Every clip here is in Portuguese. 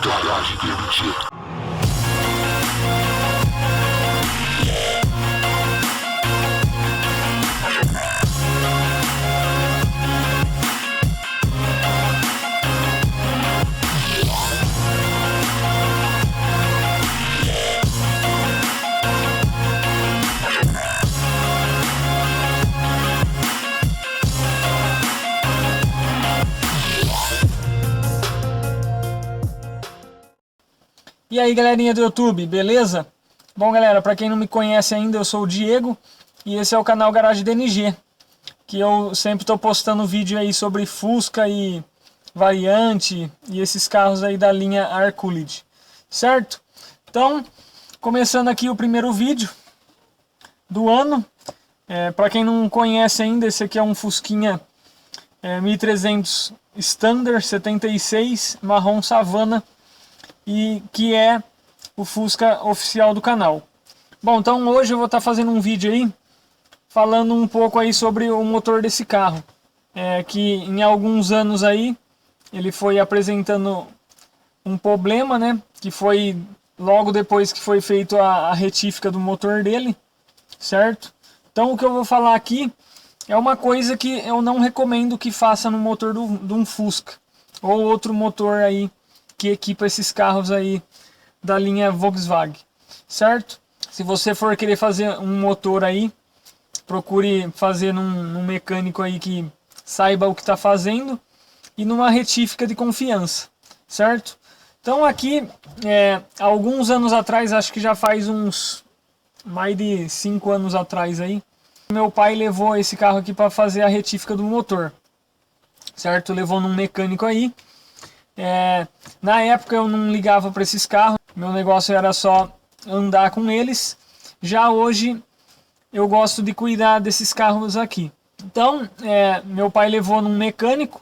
Garagem Permitida. E aí, galerinha do YouTube, beleza? Bom, galera, para quem não me conhece ainda, eu sou o Diego e esse é o canal Garagem DNG, que eu sempre estou postando vídeo aí sobre Fusca e Variante e esses carros aí da linha R-Coolidge, certo? Então, começando aqui o primeiro vídeo do ano. Para quem não conhece ainda, esse aqui é um Fusquinha 1300 Standard 76 marrom Savana, e que é o Fusca oficial do canal. Bom, então hoje eu vou estar fazendo um vídeo aí falando um pouco aí sobre o motor desse carro, que em alguns anos aí ele foi apresentando um problema, né, que foi logo depois que foi feito a retífica do motor dele, certo? Então o que eu vou falar aqui é uma coisa que eu não recomendo que faça no motor de um Fusca ou outro motor aí que equipa esses carros aí da linha Volkswagen, certo? Se você for querer fazer um motor aí, procure fazer num mecânico aí que saiba o que está fazendo e numa retífica de confiança, certo? Então aqui, alguns anos atrás, acho que já faz uns mais de 5 anos atrás aí, meu pai levou esse carro aqui para fazer a retífica do motor, certo? Levou num mecânico aí. Na época eu não ligava para esses carros, meu negócio era só andar com eles. Já hoje eu gosto de cuidar desses carros aqui. Então, meu pai levou num mecânico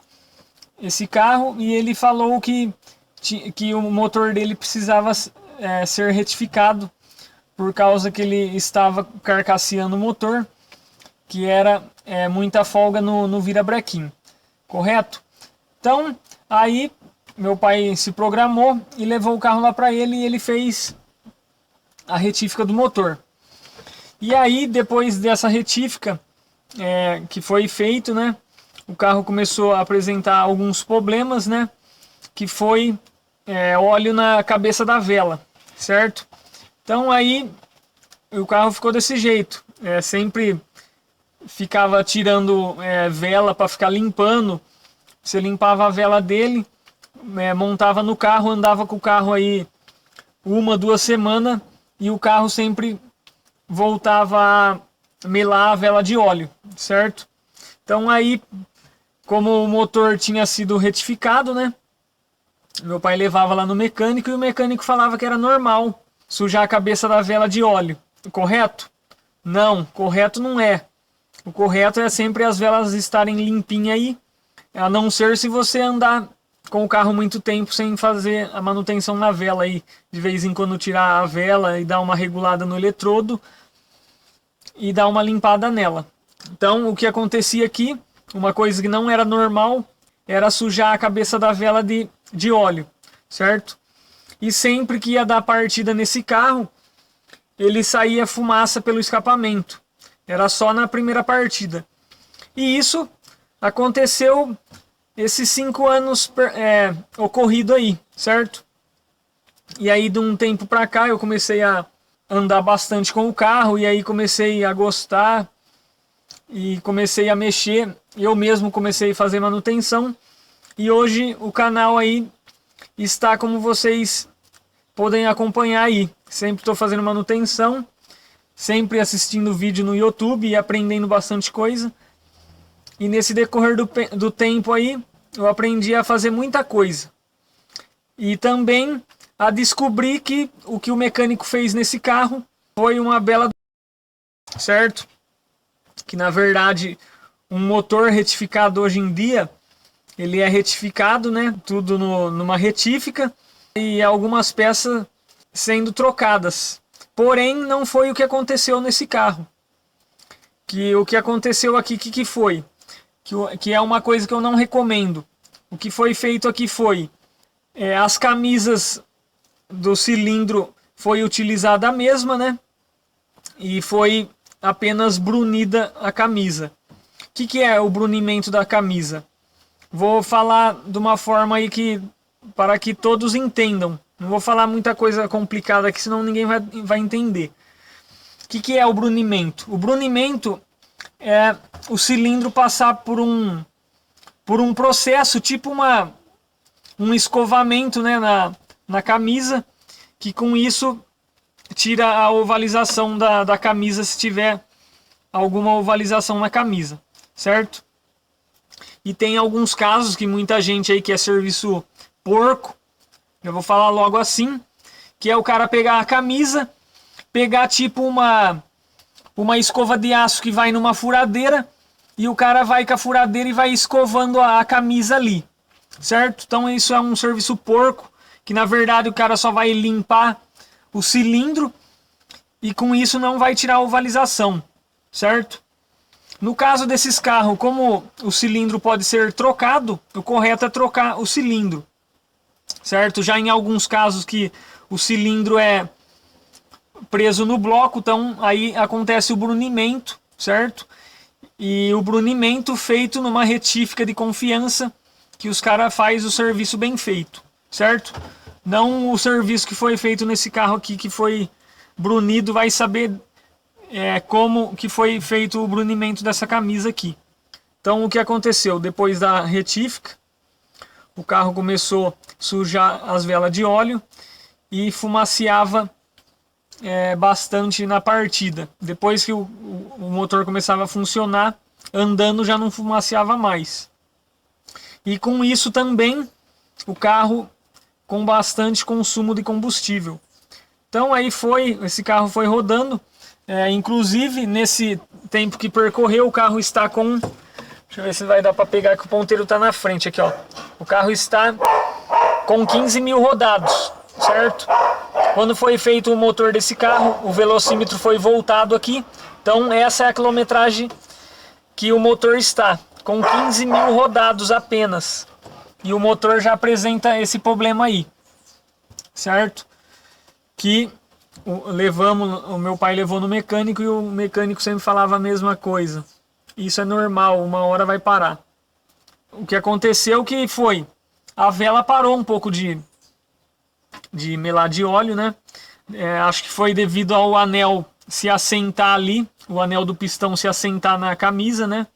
esse carro e ele falou que o motor dele precisava ser retificado por causa que ele estava carcasseando o motor, que era muita folga no virabrequim, correto? Então, aí meu pai se programou e levou o carro lá para ele e ele fez a retífica do motor. E aí, depois dessa retífica que foi feito, né, o carro começou a apresentar alguns problemas, né, que foi óleo na cabeça da vela, certo? Então aí o carro ficou desse jeito, sempre ficava tirando vela para ficar limpando. Você limpava a vela dele, montava no carro, andava com o carro aí 1, 2 semanas e o carro sempre voltava a melar a vela de óleo, certo? Então aí, como o motor tinha sido retificado, né, meu pai levava lá no mecânico e o mecânico falava que era normal sujar a cabeça da vela de óleo, correto? Não, correto não é. O correto é sempre as velas estarem limpinhas aí, a não ser se você andar com o carro muito tempo sem fazer a manutenção na vela aí, de vez em quando tirar a vela e dar uma regulada no eletrodo e dar uma limpada nela. Então o que acontecia aqui, uma coisa que não era normal, era sujar a cabeça da vela de óleo, certo? E sempre que ia dar partida nesse carro, ele saía fumaça pelo escapamento. Era só na primeira partida. E isso aconteceu esses 5 anos ocorrido aí, certo? E aí de um tempo pra cá eu comecei a andar bastante com o carro e aí comecei a gostar e comecei a mexer. Eu mesmo comecei a fazer manutenção e hoje o canal aí está como vocês podem acompanhar aí. Sempre estou fazendo manutenção, sempre assistindo vídeo no YouTube e aprendendo bastante coisa. E nesse decorrer do tempo aí, eu aprendi a fazer muita coisa. E também a descobrir que o que o mecânico fez nesse carro foi uma bela... Certo? Que na verdade, um motor retificado hoje em dia, ele é retificado, né? Tudo numa retífica e algumas peças sendo trocadas. Porém, não foi o que aconteceu nesse carro. O que aconteceu aqui, que foi? Que é uma coisa que eu não recomendo. O que foi feito aqui foi As camisas do cilindro foi utilizada a mesma, né? E foi apenas brunida a camisa. O que é o brunimento da camisa? Vou falar de uma forma aí para que todos entendam. Não vou falar muita coisa complicada aqui, senão ninguém vai entender. O que é o brunimento? O brunimento é o cilindro passar por um processo, tipo um escovamento, né, na camisa, que com isso tira a ovalização da camisa, se tiver alguma ovalização na camisa, certo? E tem alguns casos que muita gente aí quer serviço porco, eu vou falar logo assim, que é o cara pegar a camisa, pegar tipo uma escova de aço que vai numa furadeira, e o cara vai com a furadeira e vai escovando a camisa ali, certo? Então isso é um serviço porco, que na verdade o cara só vai limpar o cilindro e com isso não vai tirar a ovalização, certo? No caso desses carros, como o cilindro pode ser trocado, o correto é trocar o cilindro, certo? Já em alguns casos que o cilindro é preso no bloco, então aí acontece o brunimento, certo? E o brunimento feito numa retífica de confiança, que os caras fazem o serviço bem feito, certo? Não o serviço que foi feito nesse carro aqui, que foi brunido, vai saber como que foi feito o brunimento dessa camisa aqui. Então o que aconteceu? Depois da retífica, o carro começou a sujar as velas de óleo e fumaciava bastante na partida. Depois que o motor começava a funcionar, andando já não fumaciava mais. E com isso também o carro com bastante consumo de combustível. Então aí esse carro foi rodando, inclusive nesse tempo que percorreu, o carro está com, deixa eu ver se vai dar para pegar, que o ponteiro está na frente aqui, ó. O carro está com 15 mil rodados, certo? Quando foi feito o motor desse carro, o velocímetro foi voltado aqui. Então essa é a quilometragem que o motor está, com 15 mil rodados apenas. E o motor já apresenta esse problema aí, certo? Que o meu pai levou no mecânico e o mecânico sempre falava a mesma coisa. Isso é normal, uma hora vai parar. O que aconteceu que foi, a vela parou um pouco de melar de óleo, né? Acho que foi devido ao anel se assentar ali, o anel do pistão se assentar na camisa, né?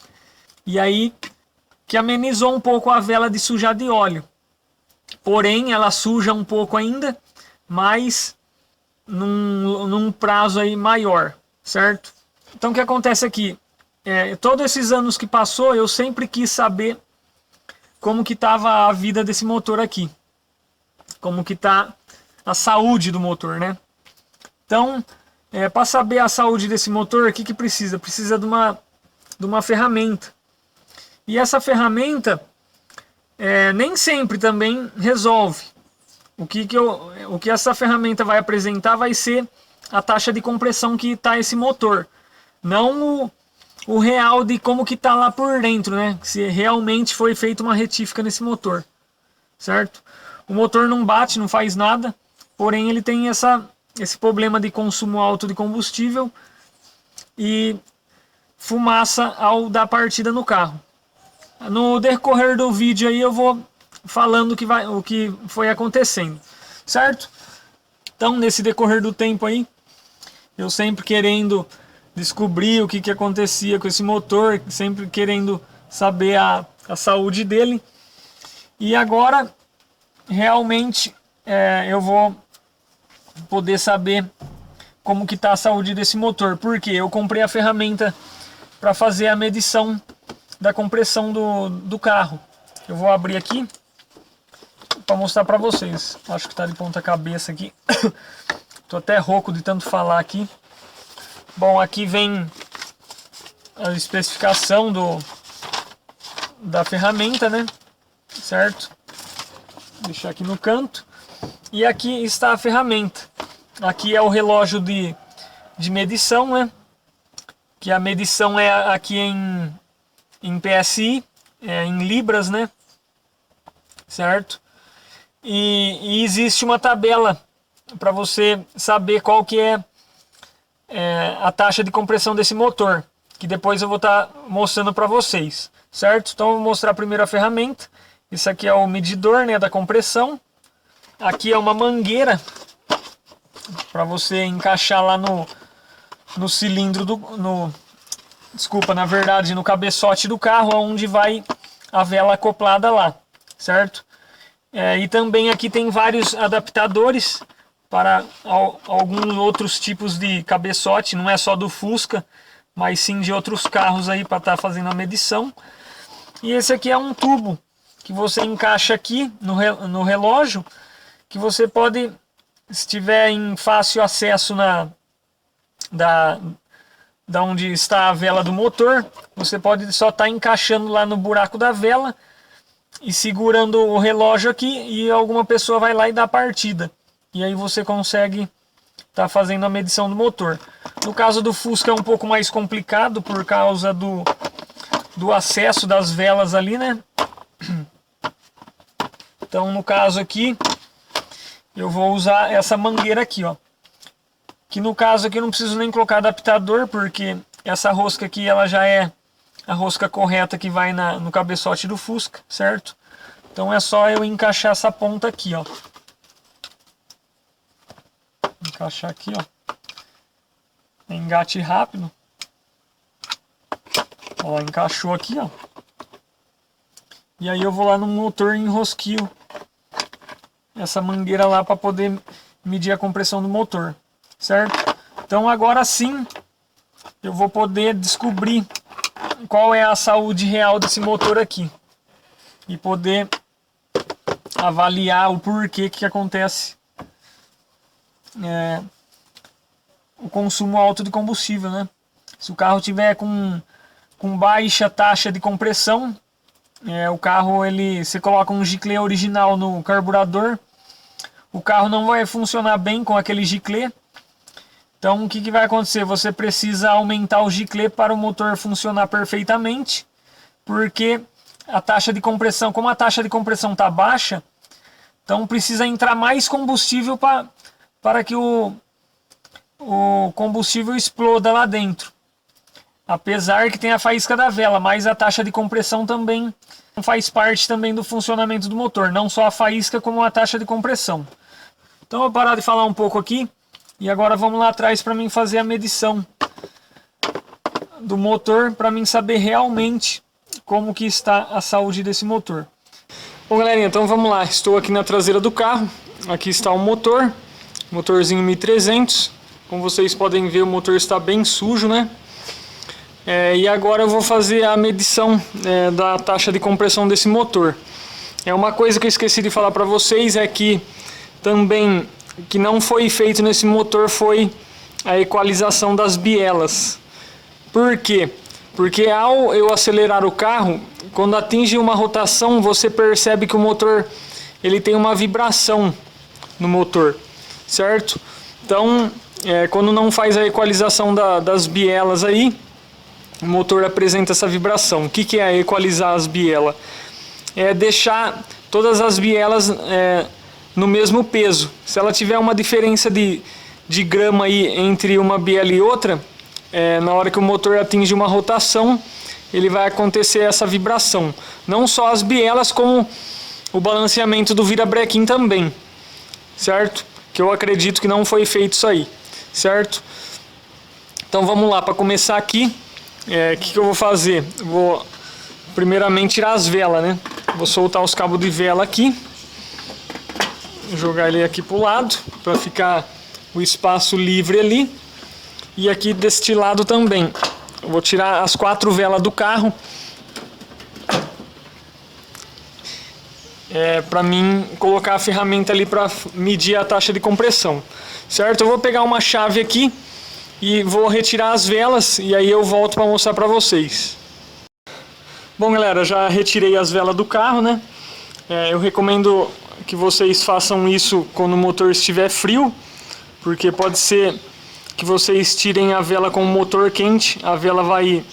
E aí que amenizou um pouco a vela de sujar de óleo. Porém, ela suja um pouco ainda, mas num prazo aí maior, certo? Então o que acontece aqui? Todos esses anos que passou, eu sempre quis saber como que estava a vida desse motor aqui. Como que está a saúde do motor, né? Então, para saber a saúde desse motor, o que precisa? Precisa de uma ferramenta. E essa ferramenta nem sempre também resolve. O que essa ferramenta vai apresentar vai ser a taxa de compressão que está esse motor. Não o real de como que está lá por dentro, né? Se realmente foi feita uma retífica nesse motor, certo? O motor não bate, não faz nada, porém ele tem esse problema de consumo alto de combustível e fumaça ao dar partida no carro. No decorrer do vídeo aí eu vou falando o que foi acontecendo, certo? Então nesse decorrer do tempo aí, eu sempre querendo descobrir o que acontecia com esse motor, sempre querendo saber a saúde dele. E agora realmente eu vou poder saber como que está a saúde desse motor, porque eu comprei a ferramenta para fazer a medição da compressão do carro. Eu vou abrir aqui para mostrar para vocês. Acho que está de ponta cabeça aqui. Tô até rouco de tanto falar aqui. Bom, aqui vem a especificação da ferramenta, né? Certo? Vou deixar aqui no canto. E aqui está a ferramenta. Aqui é o relógio de medição, né? Que a medição é aqui em PSI, em libras, né? Certo? e existe uma tabela para você saber qual que é a taxa de compressão desse motor, que depois eu vou estar mostrando para vocês, certo? Então eu vou mostrar primeiro a ferramenta. Isso aqui é o medidor, né, da compressão. Aqui é uma mangueira para você encaixar lá no cilindro desculpa, na verdade no cabeçote do carro, onde vai a vela acoplada lá, certo? E também aqui tem vários adaptadores para alguns outros tipos de cabeçote, não é só do Fusca, mas sim de outros carros aí para estar fazendo a medição. E esse aqui é um tubo que você encaixa aqui no relógio, que você pode, se tiver em fácil acesso da onde está a vela do motor, você pode só estar encaixando lá no buraco da vela e segurando o relógio aqui, e alguma pessoa vai lá e dá a partida. E aí você consegue estar fazendo a medição do motor. No caso do Fusca é um pouco mais complicado por causa do acesso das velas ali, né? Então no caso aqui eu vou usar essa mangueira aqui, ó. Que no caso aqui eu não preciso nem colocar adaptador, porque essa rosca aqui ela já é a rosca correta que vai no cabeçote do Fusca, certo? Então é só eu encaixar essa ponta aqui, ó. Encaixar aqui, ó. Engate rápido. Ó, encaixou aqui, ó. E aí eu vou lá no motor e enrosquio essa mangueira lá para poder medir a compressão do motor, certo? Então agora sim eu vou poder descobrir qual é a saúde real desse motor aqui e poder avaliar o porquê que acontece o consumo alto de combustível, né? Se o carro tiver com baixa taxa de compressão, o carro, você coloca um giclê original no carburador, o carro não vai funcionar bem com aquele giclê. Então o que vai acontecer? Você precisa aumentar o giclê para o motor funcionar perfeitamente, porque a taxa de compressão, como a taxa de compressão está baixa, então precisa entrar mais combustível para que o combustível exploda lá dentro. Apesar que tem a faísca da vela, mas a taxa de compressão também faz parte também do funcionamento do motor, não só a faísca como a taxa de compressão. Então eu vou parar de falar um pouco aqui e agora vamos lá atrás para mim fazer a medição do motor, para mim saber realmente como que está a saúde desse motor. Bom, galerinha, então vamos lá. Estou aqui na traseira do carro. Aqui está o motor, motorzinho 1300. Como vocês podem ver, o motor está bem sujo, né? E agora eu vou fazer a medição da taxa de compressão desse motor. Uma coisa que eu esqueci de falar para vocês é que também que não foi feito nesse motor foi a equalização das bielas. Por quê? Porque ao eu acelerar o carro, quando atinge uma rotação, você percebe que o motor ele tem uma vibração no motor, certo? Então, quando não faz a equalização das bielas aí, o motor apresenta essa vibração. O que é equalizar as bielas? É deixar todas as bielas no mesmo peso. Se ela tiver uma diferença de grama aí entre uma biela e outra, na hora que o motor atinge uma rotação, ele vai acontecer essa vibração. Não só as bielas, como o balanceamento do virabrequim também, certo? Que eu acredito que não foi feito isso aí, certo? Então vamos lá, para começar aqui, o que eu vou fazer? Vou primeiramente tirar as velas, né? Vou soltar os cabos de vela aqui, jogar ele aqui para o lado, para ficar o espaço livre ali. E aqui deste lado também. Eu vou tirar as 4 velas do carro, para mim colocar a ferramenta ali para medir a taxa de compressão, certo? Eu vou pegar uma chave aqui e vou retirar as velas e aí eu volto para mostrar para vocês. Bom, galera, já retirei as velas do carro, né? Eu recomendo que vocês façam isso quando o motor estiver frio, porque pode ser que vocês tirem a vela com o motor quente, a vela vai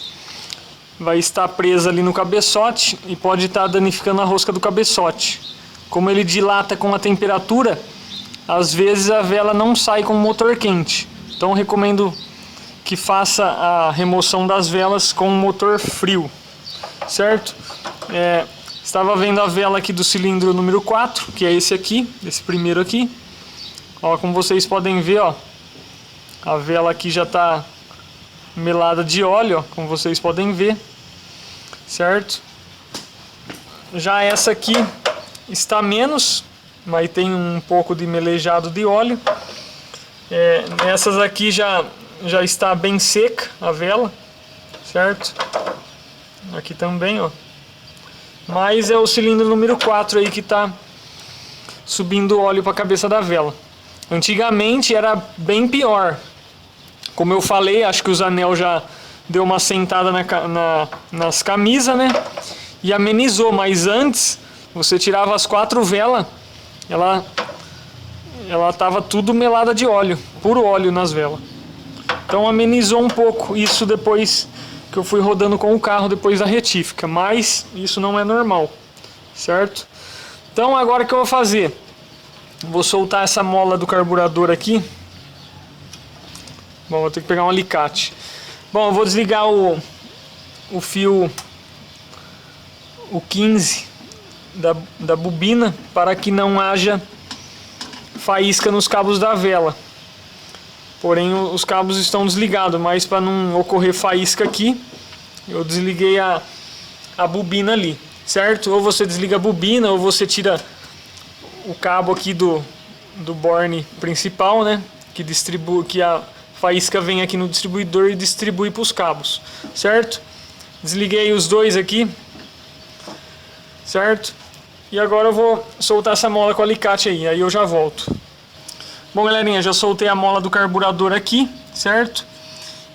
estar presa ali no cabeçote e pode estar danificando a rosca do cabeçote. como ele dilata com a temperatura, às vezes a vela não sai com o motor quente. Então eu recomendo que faça a remoção das velas com o motor frio, certo? Estava vendo a vela aqui do cilindro número 4, que é esse aqui, esse primeiro aqui. Ó, como vocês podem ver, ó, a vela aqui já está melada de óleo, ó, como vocês podem ver, certo? Já essa aqui está menos, mas tem um pouco de melejado de óleo. Essas aqui já está bem seca a vela, certo? Aqui também, ó. Mas é o cilindro número 4 aí que está subindo óleo para a cabeça da vela. Antigamente era bem pior. Como eu falei, acho que os anel já deu uma sentada nas camisas, né? E amenizou, mas antes você tirava as 4 velas, ela tava tudo melada de óleo, puro óleo nas velas. Então amenizou um pouco isso depois que eu fui rodando com o carro depois da retífica, mas isso não é normal, certo? Então agora o que eu vou fazer? Vou soltar essa mola do carburador aqui. Bom, vou ter que pegar um alicate. Bom, eu vou desligar o fio, o 15 da bobina, para que não haja faísca nos cabos da vela. Porém os cabos estão desligados, mas para não ocorrer faísca aqui, eu desliguei a bobina ali, certo? Ou você desliga a bobina, ou você tira o cabo aqui do borne principal, né? Que a faísca vem aqui no distribuidor e distribui para os cabos, certo? Desliguei os dois aqui, certo? E agora eu vou soltar essa mola com o alicate aí eu já volto. Bom, galerinha, já soltei a mola do carburador aqui, certo?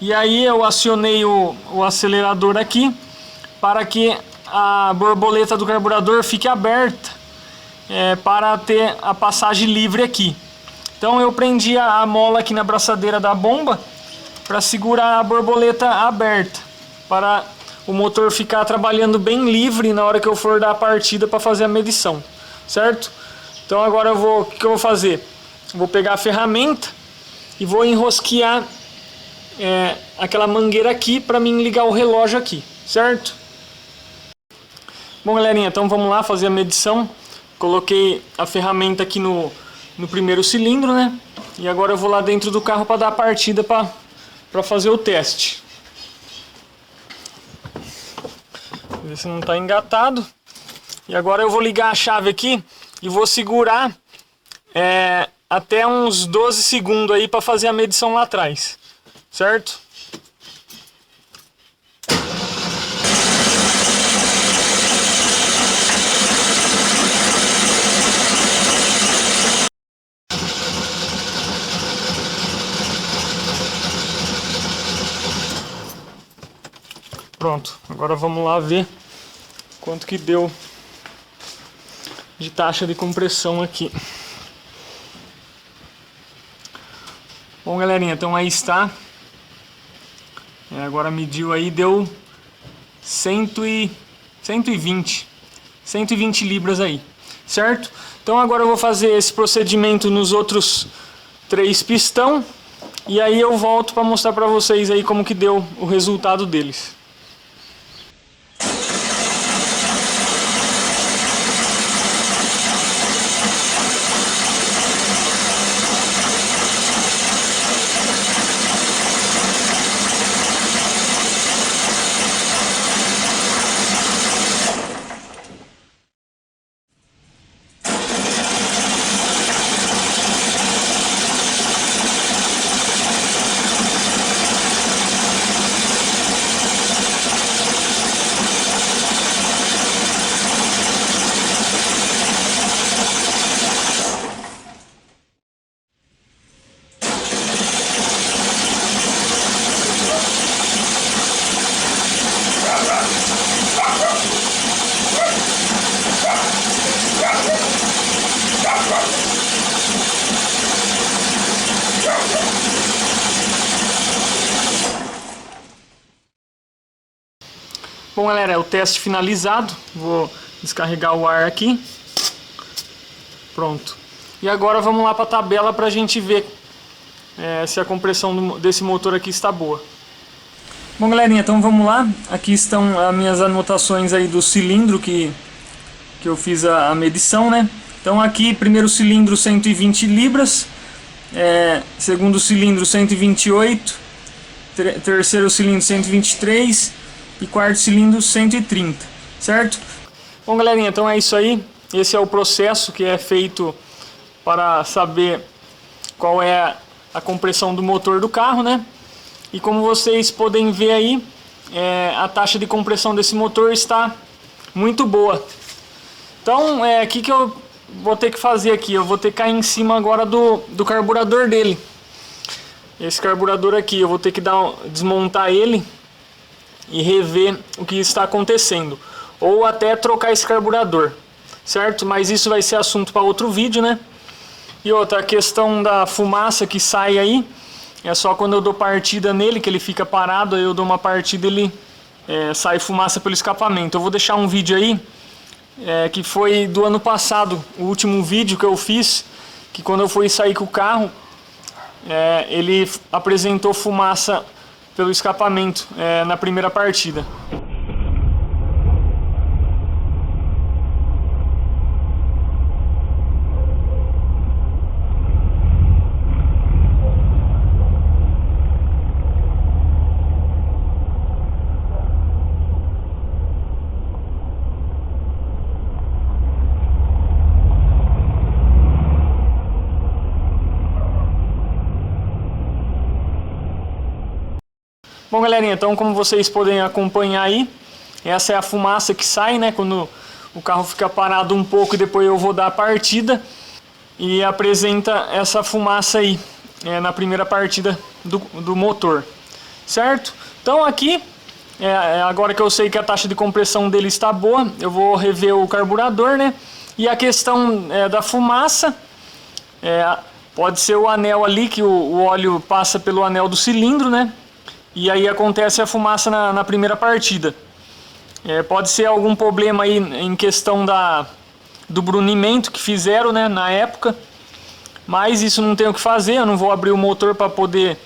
E aí eu acionei o acelerador aqui para que a borboleta do carburador fique aberta para ter a passagem livre aqui. Então eu prendi a mola aqui na braçadeira da bomba para segurar a borboleta aberta, para o motor ficar trabalhando bem livre na hora que eu for dar a partida para fazer a medição, certo? Então agora o que eu vou fazer? Vou pegar a ferramenta e vou enrosquear aquela mangueira aqui para mim ligar o relógio aqui, certo? Bom, galerinha, então vamos lá fazer a medição. Coloquei a ferramenta aqui no primeiro cilindro, né? E agora eu vou lá dentro do carro para dar a partida para fazer o teste. Ver se não está engatado. E agora eu vou ligar a chave aqui e vou segurar até uns 12 segundos aí para fazer a medição lá atrás, certo? Pronto, agora vamos lá ver quanto que deu de taxa de compressão aqui. Bom, galerinha, então aí está. Agora mediu aí, deu 120 libras aí, certo? Então agora eu vou fazer esse procedimento nos outros 3 pistão e aí eu volto para mostrar para vocês aí como que deu o resultado deles. Bom, galera, é o teste finalizado. Vou descarregar o ar aqui. Pronto. E agora vamos lá para a tabela para a gente ver se a compressão desse motor aqui está boa. Bom, galerinha, então vamos lá. Aqui estão as minhas anotações aí do cilindro que eu fiz a medição, né? Então aqui, primeiro cilindro 120 libras, segundo cilindro 128, terceiro cilindro 123 e quarto cilindro 130, certo? Bom, galerinha, então é isso aí. Esse é o processo que é feito para saber qual é a compressão do motor do carro, né? E como vocês podem ver aí, a taxa de compressão desse motor está muito boa. Então, o que eu vou ter que fazer aqui? Eu vou ter que cair em cima agora do carburador dele. Esse carburador aqui, eu vou ter que desmontar ele e rever o que está acontecendo. Ou até trocar esse carburador, certo? Mas isso vai ser assunto para outro vídeo, né? E outra questão da fumaça que sai aí, é só quando eu dou partida nele, que ele fica parado, aí eu dou uma partida e ele sai fumaça pelo escapamento. Eu vou deixar um vídeo aí, que foi do ano passado, o último vídeo que eu fiz, que quando eu fui sair com o carro, ele apresentou fumaça pelo escapamento na primeira partida. Bom, galerinha, então como vocês podem acompanhar aí, essa é a fumaça que sai, né, quando o carro fica parado um pouco e depois eu vou dar a partida, e apresenta essa fumaça aí na primeira partida do motor, certo? Então aqui, agora que eu sei que a taxa de compressão dele está boa, eu vou rever o carburador, né, e a questão da fumaça, pode ser o anel ali, que o óleo passa pelo anel do cilindro, né? E aí acontece a fumaça na primeira partida. Pode ser algum problema aí em questão do brunimento que fizeram, né, na época. Mas isso não tem o que fazer, eu não vou abrir o motor para poder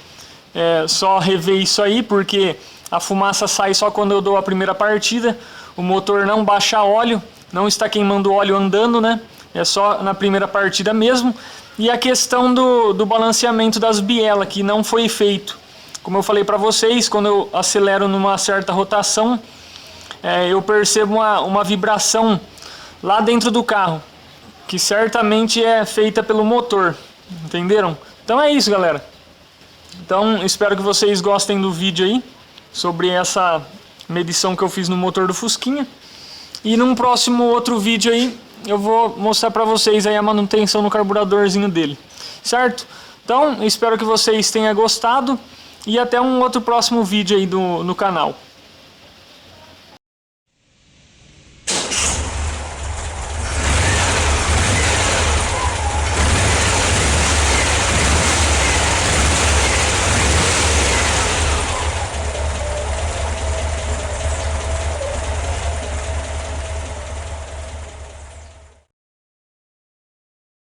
só rever isso aí, porque a fumaça sai só quando eu dou a primeira partida. O motor não baixa óleo, não está queimando óleo andando, né? É só na primeira partida mesmo. E a questão do balanceamento das bielas, que não foi feito. Como eu falei para vocês, quando eu acelero numa certa rotação, eu percebo uma vibração lá dentro do carro, que certamente é feita pelo motor, entenderam? Então é isso, galera. Então espero que vocês gostem do vídeo aí, sobre essa medição que eu fiz no motor do Fusquinha. E num próximo outro vídeo aí, eu vou mostrar para vocês aí a manutenção no carburadorzinho dele, certo? Então espero que vocês tenham gostado. E até um outro próximo vídeo aí no canal.